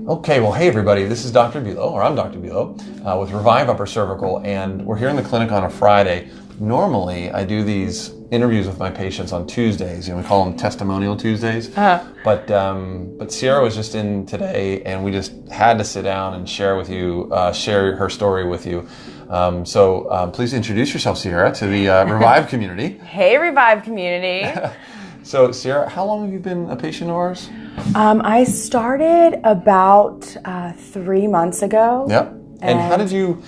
Okay, well, hey everybody, this is Dr. Bulow, or I'm Dr. Bulow, with Revive Upper Cervical, and we're here in the clinic on a Friday. Normally, I do these interviews with my patients on Tuesdays. We call them Testimonial Tuesdays. But Sierra was just in today, and we just had to sit down and share her story with you. So please introduce yourself, Sierra, to the Revive community. Hey, Revive community. So, Sierra, how long have you been a patient of ours? I started about 3 months ago. Yep. And how did you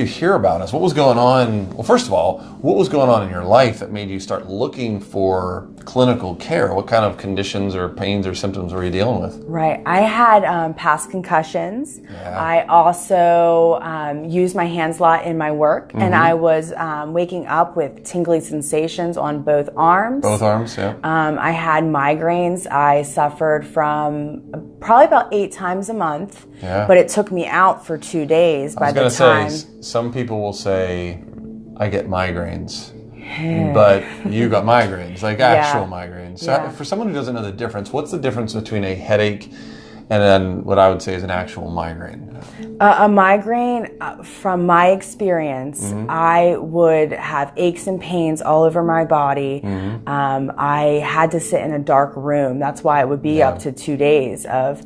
hear about us? What was going on? Well, first of all, what was going on in your life that made you start looking for clinical care? What kind of conditions or pains or symptoms were you dealing with? Right. I had past concussions. Yeah. I also used my hands a lot in my work, and I was waking up with tingly sensations on both arms. Both arms, yeah. I had migraines. I suffered from probably about 8 times a month, but it took me out for 2 days by the time. Some people will say, I get migraines, but you got migraines, like actual migraines. So for someone who doesn't know the difference, what's the difference between a headache and then what I would say is an actual migraine? A migraine, from my experience, I would have aches and pains all over my body. I had to sit in a dark room. That's why it would be up to 2 days of,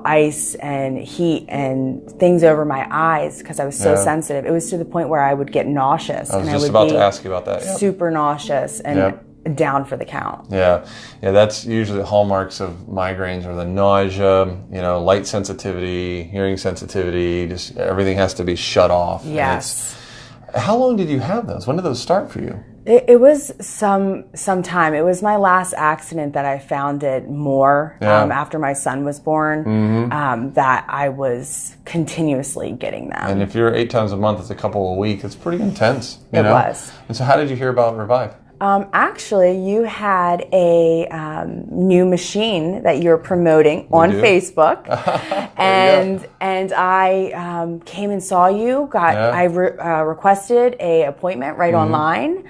ice and heat and things over my eyes because I was so sensitive. It was to the point where I would get nauseous. I was just about to ask you about that. Super nauseous and down for the count. Yeah, that's usually the hallmarks of migraines are the nausea, light sensitivity, hearing sensitivity, just everything has to be shut off. Yes. How long did you have those? When did those start for you? It was some time. It was my last accident that I found it more after my son was born, that I was continuously getting them. And if you're 8 times a month, it's a couple a week. It's pretty intense. It was. And so how did you hear about Revive? Actually, you had a new machine that you're promoting on Facebook, and I came and saw you. I requested a appointment right online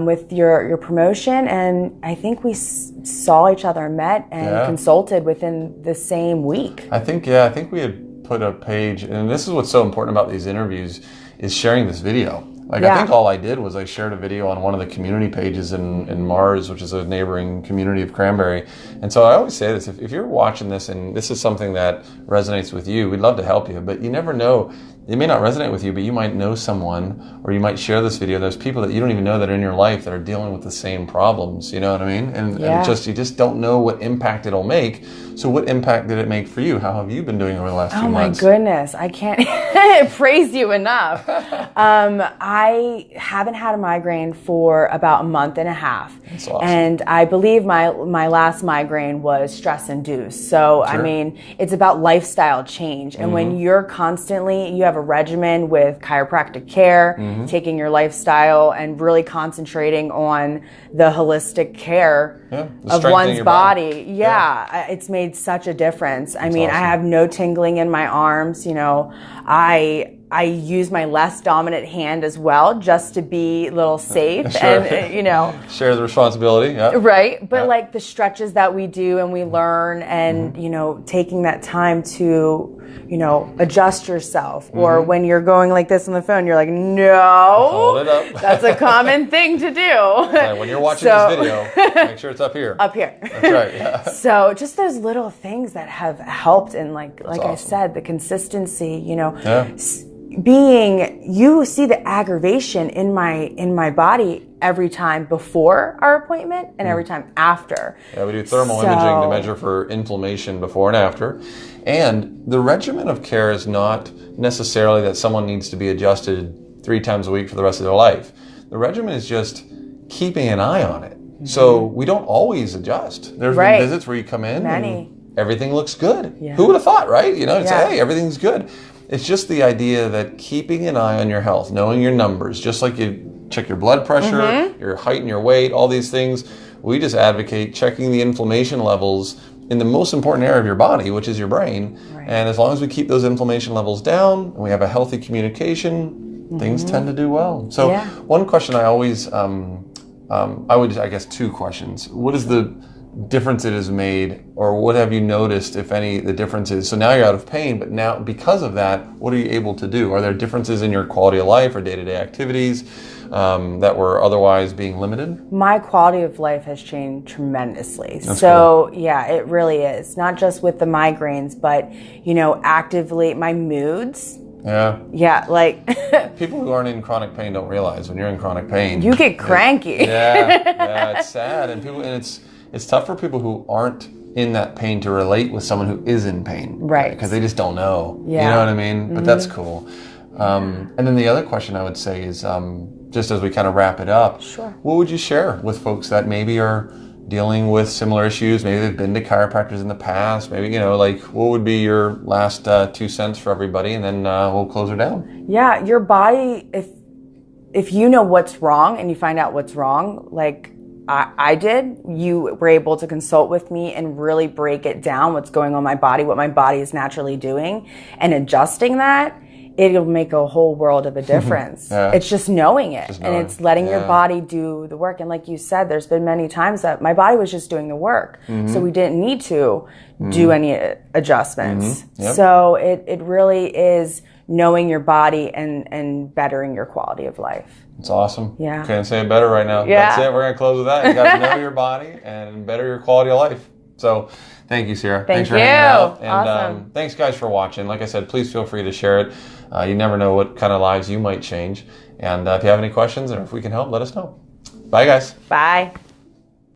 with your promotion, and I think we saw each other, met, and consulted within the same week. I think we had put a page, and this is what's so important about these interviews is sharing this video. I think all I did was I shared a video on one of the community pages in Mars, which is a neighboring community of Cranberry. And so I always say this, if you're watching this and this is something that resonates with you, we'd love to help you, but you never know. It may not resonate with you, but you might know someone, or you might share this video. There's people that you don't even know that are in your life that are dealing with the same problems, you know what I mean? And you just don't know what impact it'll make. So what impact did it make for you? How have you been doing over the last few months? Oh my goodness, I can't praise you enough. I haven't had a migraine for about a month and a half. That's awesome. And I believe my last migraine was stress induced. So, I mean, it's about lifestyle change. And when you're you have a regimen with chiropractic care, taking your lifestyle and really concentrating on the holistic care of one's body. It's made such a difference. I mean, awesome. I have no tingling in my arms. I use my less dominant hand as well, just to be a little safe and, share the responsibility. Yeah. Right. But like the stretches that we do and we learn and, taking that time to, adjust yourself. Or when you're going like this on the phone, you're like, no. Hold it up. That's a common thing to do. Right, when you're watching this video, make sure it's up here. Up here. That's right. Yeah. So just those little things that have helped. And like awesome. I said, the consistency, you see the aggravation in my body every time before our appointment and every time after. Yeah, we do thermal imaging to measure for inflammation before and after. And the regimen of care is not necessarily that someone needs to be adjusted 3 times a week for the rest of their life. The regimen is just keeping an eye on it. So we don't always adjust. There's been visits where you come in and everything looks good. Yeah. Who would have thought, right? Say, hey, everything's good. It's just the idea that keeping an eye on your health, knowing your numbers, just like you check your blood pressure, your height and your weight, all these things, we just advocate checking the inflammation levels in the most important area of your body, which is your brain. Right. And as long as we keep those inflammation levels down and we have a healthy communication, things tend to do well. So one question I always, I guess 2 questions. What is the difference it has made, or what have you noticed, if any, the differences? So now you're out of pain, but now because of that, what are you able to do? Are there differences in your quality of life or day-to-day activities that were otherwise being limited? My quality of life has changed tremendously. That's so cool. Yeah, it really is. Not just with the migraines, but, you know, actively, my moods. Yeah. Yeah, like people who aren't in chronic pain don't realize when you're in chronic pain, you get cranky. Yeah, it's sad, and it's tough for people who aren't in that pain to relate with someone who is in pain, right? Because they just don't know. Yeah. You know what I mean? But that's cool. And then the other question I would say is, just as we kind of wrap it up, sure. What would you share with folks that maybe are dealing with similar issues? Maybe they've been to chiropractors in the past. Maybe, you know, like, what would be your last 2 cents for everybody? And then we'll close her down. Yeah, your body, if you know what's wrong and you find out what's wrong, like I did, you were able to consult with me and really break it down, what's going on in my body, what my body is naturally doing, and adjusting that. It'll make a whole world of a difference. Yeah. It's just knowing it, and it's letting your body do the work. And like you said, there's been many times that my body was just doing the work, so we didn't need to do any adjustments. Yep. So it really is knowing your body and bettering your quality of life. It's awesome. Yeah. Can't say it better right now. Yeah. That's it. We're going to close with that. You got to know your body and better your quality of life. So thank you, Sarah. Thanks for hanging out. And awesome. Thanks, guys, for watching. Like I said, please feel free to share it. You never know what kind of lives you might change. And if you have any questions or if we can help, let us know. Bye, guys. Bye.